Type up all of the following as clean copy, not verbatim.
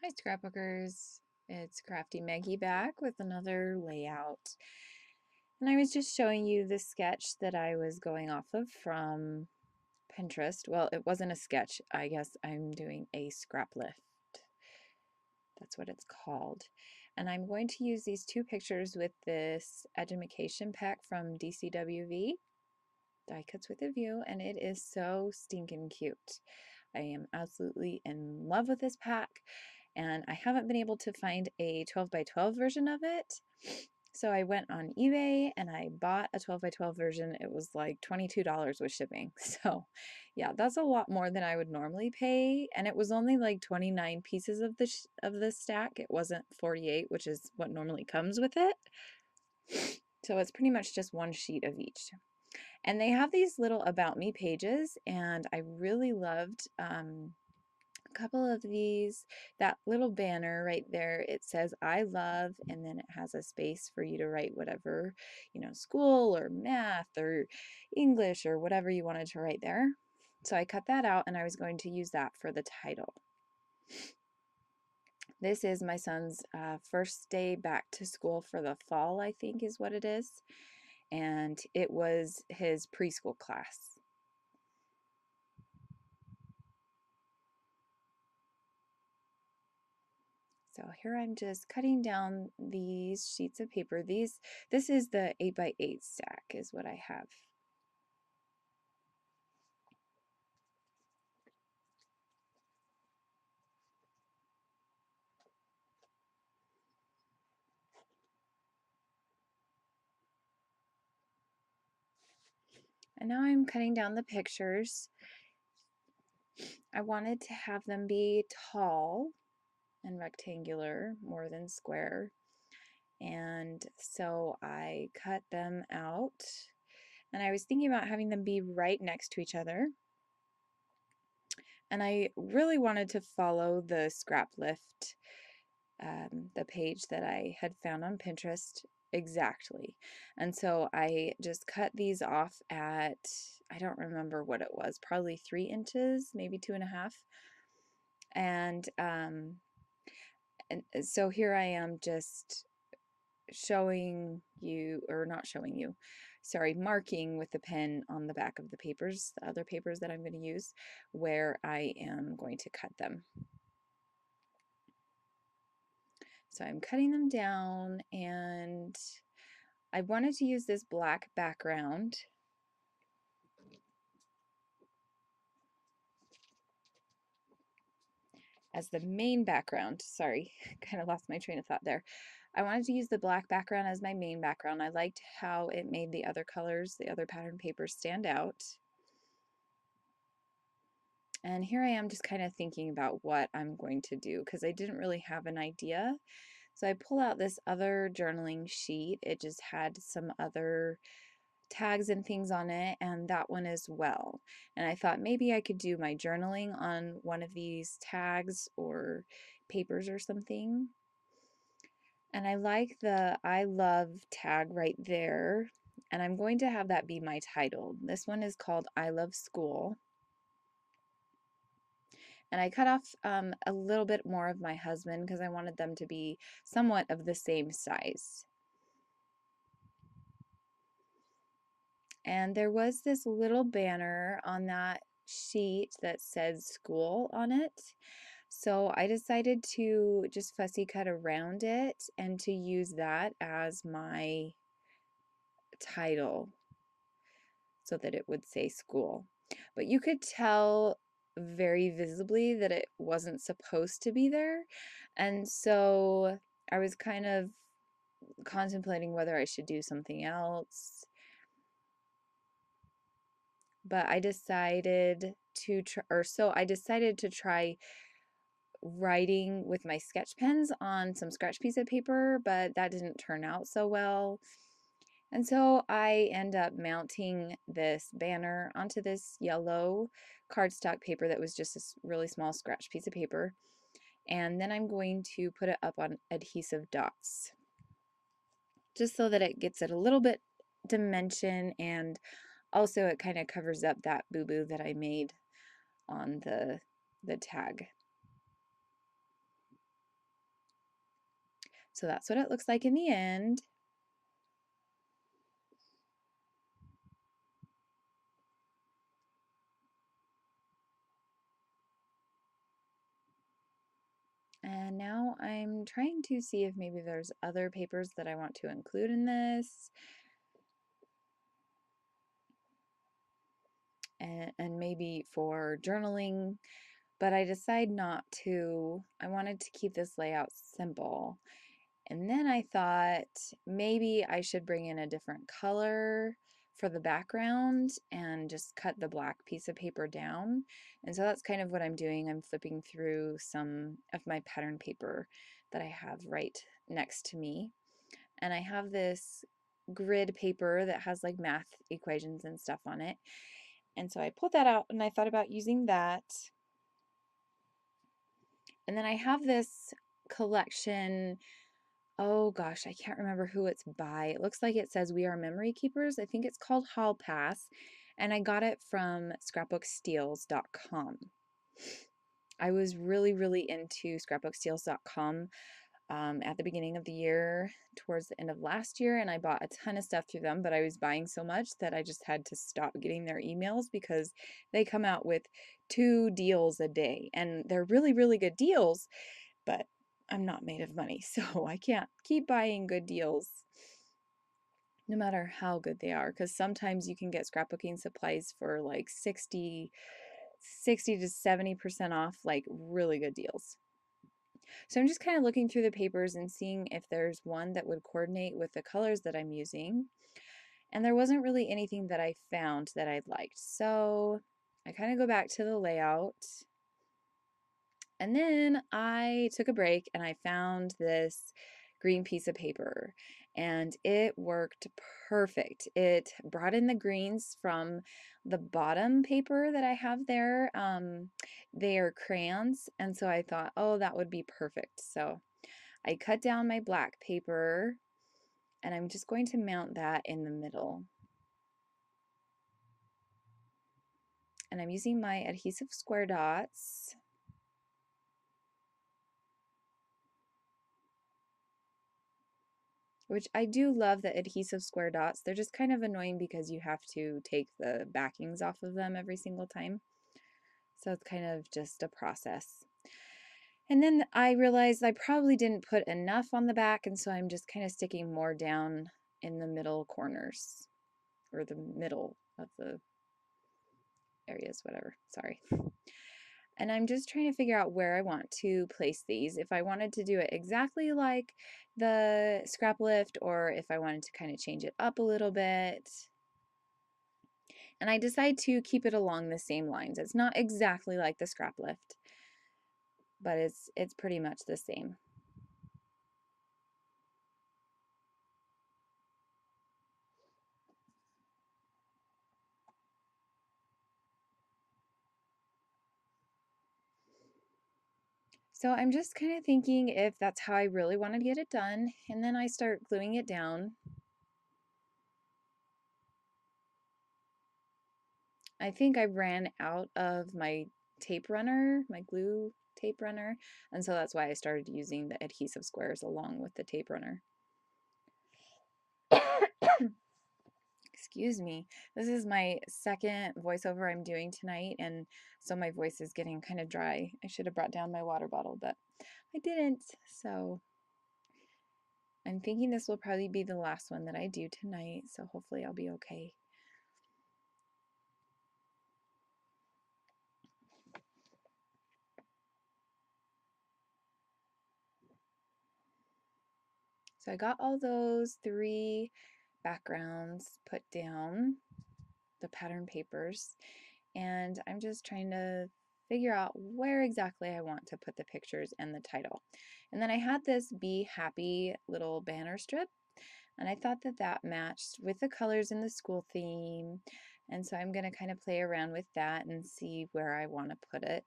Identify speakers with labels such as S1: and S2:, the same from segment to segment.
S1: Hi Scrapbookers, it's Crafty Maggie back with another layout. And I was just showing you the sketch that I was going off of from Pinterest. Well, it wasn't a sketch, I guess I'm doing a scrap lift. That's what it's called. And I'm going to use these two pictures with this edumacation pack from DCWV, Die Cuts with a View, and it is so stinking cute. I am absolutely in love with this pack, and I haven't been able to find a 12 by 12 version of it. So I went on eBay and I bought a 12 by 12 version. It was like $22 with shipping. So yeah, that's a lot more than I would normally pay. And it was only like 29 pieces of the stack. It wasn't 48, which is what normally comes with it. So it's pretty much just one sheet of each. And they have these little about me pages, and I really loved a couple of these. That little banner right there, it says I love, and then it has a space for you to write whatever, school or math or English or whatever you wanted to write there. So I cut that out and I was going to use that for the title. This is my son's first day back to school for the fall, I think is what it is. And it was his preschool class. So here I'm just cutting down these sheets of paper. This is the 8 by 8 stack is what I have. And now I'm cutting down the pictures. I wanted to have them be tall and rectangular more than square. And so I cut them out. And I was thinking about having them be right next to each other. And I really wanted to follow the scrap lift, the page that I had found on Pinterest exactly. And so I just cut these off at, I don't remember what it was, probably 3 inches, maybe 2.5. And so here I am just showing you, or not showing you, sorry, marking with the pen on the back of the papers, the other papers that I'm going to use, where I am going to cut them. So I'm cutting them down, and I wanted to use this black background as the main background. Sorry, kind of lost my train of thought there. I wanted to use the black background as my main background. I liked how it made the other colors, the other pattern papers stand out. And here I am just kind of thinking about what I'm going to do because I didn't really have an idea. So I pull out this other journaling sheet. It just had some other tags and things on it, and that one as well. And I thought maybe I could do my journaling on one of these tags or papers or something. And I like the I love tag right there. And I'm going to have that be my title. This one is called I Love School. And I cut off a little bit more of my husband because I wanted them to be somewhat of the same size. And there was this little banner on that sheet that said school on it. So I decided to just fussy cut around it and to use that as my title so that it would say school. But you could tell very visibly that it wasn't supposed to be there. And so I was kind of contemplating whether I should do something else. But I decided to try writing with my sketch pens on some scratch piece of paper, but that didn't turn out so well. And so I end up mounting this banner onto this yellow cardstock paper that was just a really small scratch piece of paper. And then I'm going to put it up on adhesive dots, just so that it gets it a little bit dimension, and also it kind of covers up that boo-boo that I made on the tag. So that's what it looks like in the end. And now I'm trying to see if maybe there's other papers that I want to include in this. And maybe for journaling, but I decide not to. I wanted to keep this layout simple. And then I thought maybe I should bring in a different color for the background and just cut the black piece of paper down. And so that's kind of what I'm doing. I'm flipping through some of my pattern paper that I have right next to me. And I have this grid paper that has like math equations and stuff on it. And so I pulled that out and I thought about using that. And then I have this collection. Oh gosh, I can't remember who it's by. It looks like it says We Are Memory Keepers. I think it's called Hall Pass, and I got it from scrapbooksteals.com. I was really into scrapbooksteals.com at the beginning of the year, towards the end of last year, and I bought a ton of stuff through them, but I was buying so much that I just had to stop getting their emails because they come out with 2 deals a day, and they're really good deals, but I'm not made of money, so I can't keep buying good deals no matter how good they are, because sometimes you can get scrapbooking supplies for like 60 to 70% off, like really good deals. So I'm just kind of looking through the papers and seeing if there's one that would coordinate with the colors that I'm using. And there wasn't really anything that I found that I liked. So I kind of go back to the layout. And then I took a break and I found this green piece of paper and it worked perfect. It brought in the greens from the bottom paper that I have there. They are crayons, and so I thought, oh, that would be perfect. So I cut down my black paper and I'm just going to mount that in the middle. And I'm using my adhesive square dots. Which I do love the adhesive square dots. They're just kind of annoying because you have to take the backings off of them every single time. So it's kind of just a process. And then I realized I probably didn't put enough on the back, and so I'm just kind of sticking more down in the middle corners, or the middle of the areas, whatever, sorry. And I'm just trying to figure out where I want to place these. If I wanted to do it exactly like the scrap lift, or if I wanted to kind of change it up a little bit. And I decide to keep it along the same lines. It's not exactly like the scrap lift, but it's pretty much the same. So I'm just kind of thinking if that's how I really want to get it done, and then I start gluing it down. I think I ran out of my tape runner, my glue tape runner, and so that's why I started using the adhesive squares along with the tape runner. Excuse me. This is my second voiceover I'm doing tonight, and so my voice is getting kind of dry. I should have brought down my water bottle, but I didn't. So I'm thinking this will probably be the last one that I do tonight, so hopefully I'll be okay. So I got all those 3 backgrounds put down, the pattern papers, and I'm just trying to figure out where exactly I want to put the pictures and the title. And then I had this Be Happy little banner strip, and I thought that that matched with the colors in the school theme, and so I'm going to kind of play around with that and see where I want to put it.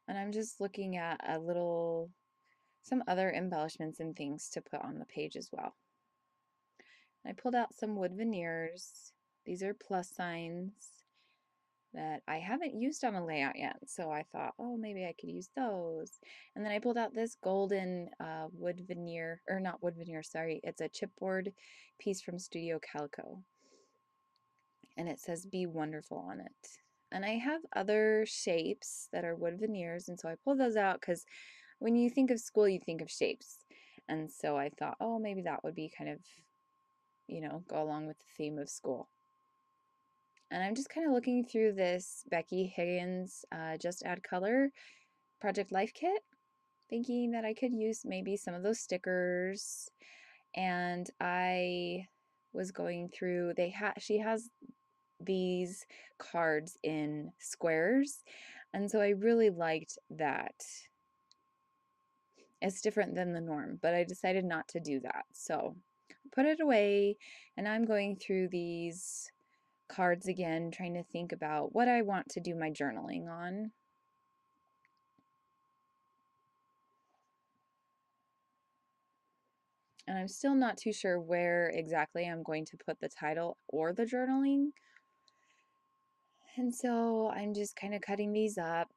S1: And I'm just looking at some other embellishments and things to put on the page as well. I pulled out some wood veneers. These are plus signs. that I haven't used on a layout yet. So I thought, oh, maybe I could use those. And then I pulled out this golden wood veneer, or not wood veneer, sorry. It's a chipboard piece from Studio Calico. And it says Be Wonderful on it. And I have other shapes that are wood veneers. And so I pulled those out because when you think of school, you think of shapes. And so I thought, oh, maybe that would be kind of, go along with the theme of school. And I'm just kind of looking through this Becky Higgins Just Add Color Project Life Kit, thinking that I could use maybe some of those stickers. And I was going through, she has these cards in squares. And so I really liked that. It's different than the norm, but I decided not to do that. So put it away, and I'm going through these cards again, trying to think about what I want to do my journaling on. And I'm still not too sure where exactly I'm going to put the title or the journaling. And so I'm just kind of cutting these up.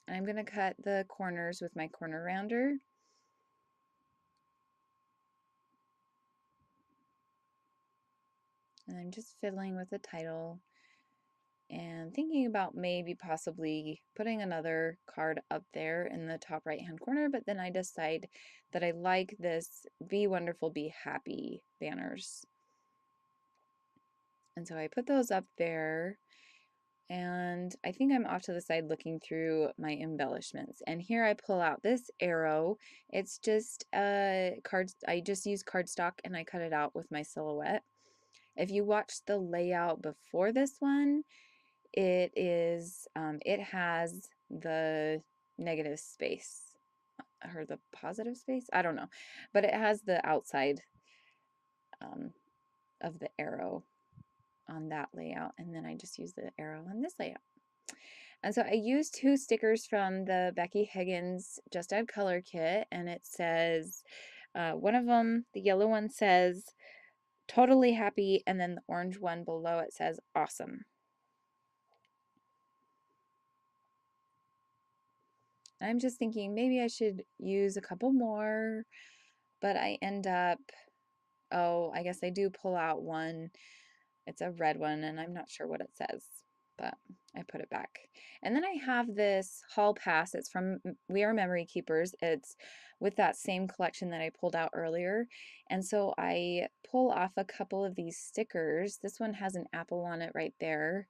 S1: And I'm going to cut the corners with my corner rounder. And I'm just fiddling with the title and thinking about maybe possibly putting another card up there in the top right hand corner, but then I decide that I like this Be Wonderful, Be Happy banners. And so I put those up there, and I think I'm off to the side looking through my embellishments. And here I pull out this arrow. It's just cards. I just use cardstock and I cut it out with my silhouette. If you watch the layout before this one, it has the negative space or the positive space. I don't know, but it has the outside of the arrow on that layout, and then I just use the arrow on this layout. And so I used 2 stickers from the Becky Higgins Just Add Color kit, and it says, one of them, the yellow one says, totally happy, and then the orange one below it says, awesome. I'm just thinking maybe I should use a couple more, but I end up, oh, I guess I do pull out one. It's a red one, and I'm not sure what it says, but I put it back. And then I have this hall pass. It's from We Are Memory Keepers. It's with that same collection that I pulled out earlier. And so I pull off a couple of these stickers. This one has an apple on it right there.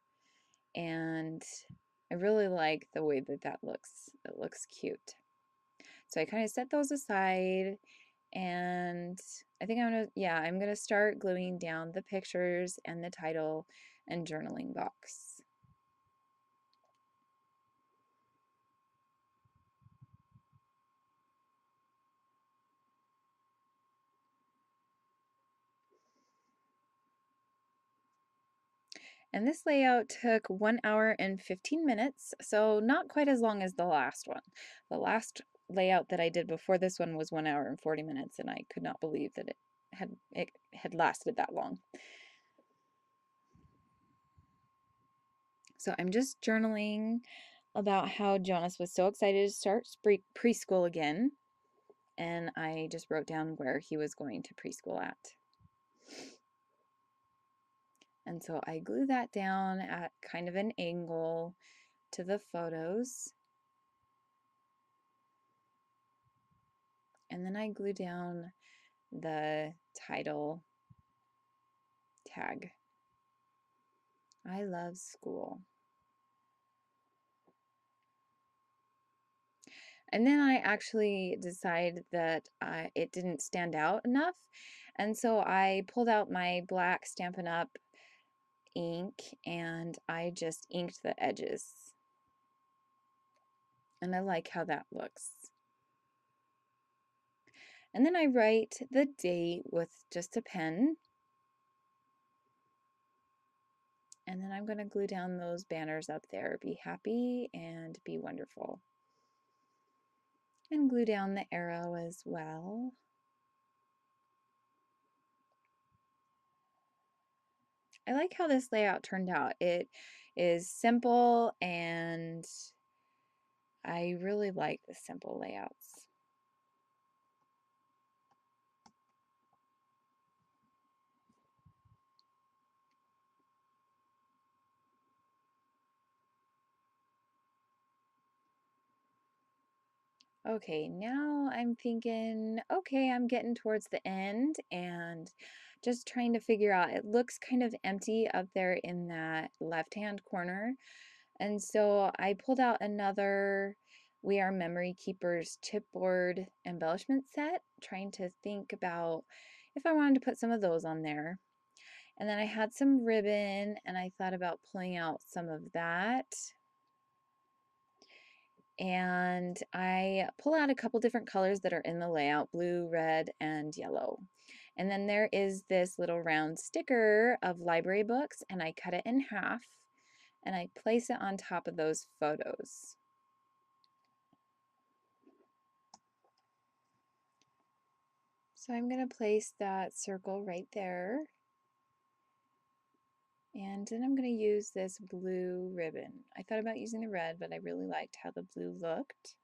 S1: And I really like the way that that looks. It looks cute. So I kind of set those aside, and I think I'm gonna start gluing down the pictures and the title and journaling box. And this layout took 1 hour and 15 minutes, so not quite as long as the last one. The last layout that I did before this one was 1 hour and 40 minutes, and I could not believe that it had lasted that long. So I'm just journaling about how Jonas was so excited to start preschool again, and I just wrote down where he was going to preschool at. And so I glue that down at kind of an angle to the photos. And then I glue down the title tag. I love school. And then I actually decided that it didn't stand out enough. And so I pulled out my black Stampin' Up! Ink and I just inked the edges. And I like how that looks. And then I write the date with just a pen. And then I'm going to glue down those banners up there. Be happy and be wonderful. And glue down the arrow as well. I like how this layout turned out. It is simple and I really like the simple layouts. Okay, now I'm thinking, okay, I'm getting towards the end and just trying to figure out, it looks kind of empty up there in that left-hand corner. And so I pulled out another We Are Memory Keepers chipboard embellishment set, trying to think about if I wanted to put some of those on there. And then I had some ribbon and I thought about pulling out some of that. And I pull out a couple different colors that are in the layout, blue, red, and yellow. And then there is this little round sticker of library books, and I cut it in half and I place it on top of those photos. So I'm going to place that circle right there. And then I'm going to use this blue ribbon. I thought about using the red, but I really liked how the blue looked.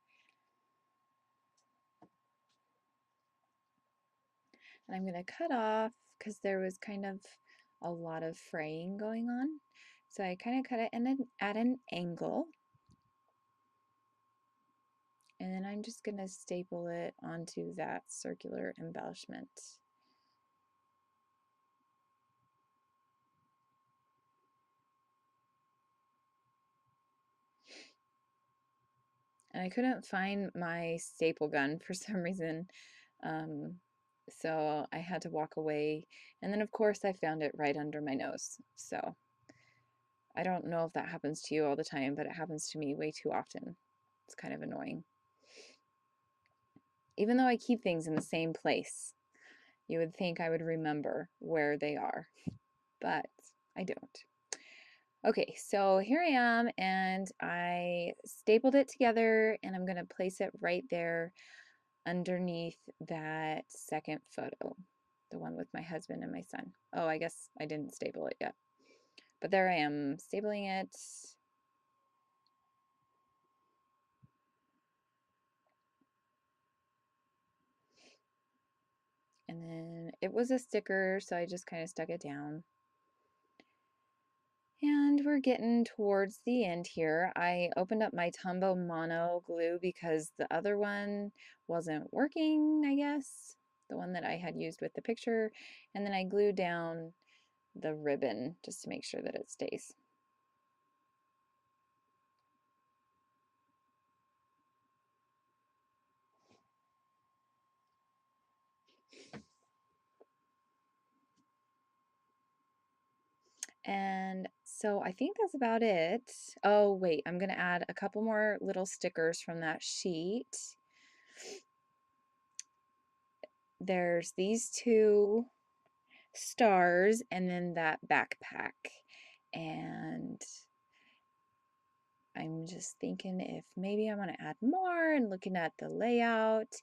S1: And I'm going to cut off because there was kind of a lot of fraying going on. So I kind of cut it at an angle. And then I'm just going to staple it onto that circular embellishment. And I couldn't find my staple gun for some reason. So I had to walk away. And then, of course, I found it right under my nose. So I don't know if that happens to you all the time, but it happens to me way too often. It's kind of annoying. Even though I keep things in the same place, you would think I would remember where they are, but I don't. Okay, so here I am, and I stapled it together, and I'm going to place it right there underneath that second photo, the one with my husband and my son. Oh, I guess I didn't staple it yet, but there I am stapling it. And then it was a sticker, so I just kind of stuck it down. And we're getting towards the end here. I opened up my Tombow Mono glue because the other one wasn't working, I guess. The one that I had used with the picture. And then I glued down the ribbon just to make sure that it stays. And so I think that's about it. Oh, wait, I'm going to add a couple more little stickers from that sheet. There's these two stars and then that backpack. And I'm just thinking if maybe I want to add more and looking at the layout.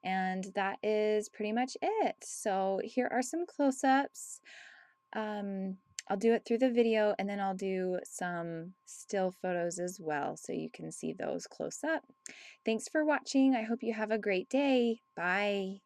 S1: And that is pretty much it. So here are some close-ups. I'll do it through the video and then I'll do some still photos as well so you can see those close up. Thanks for watching. I hope you have a great day. Bye.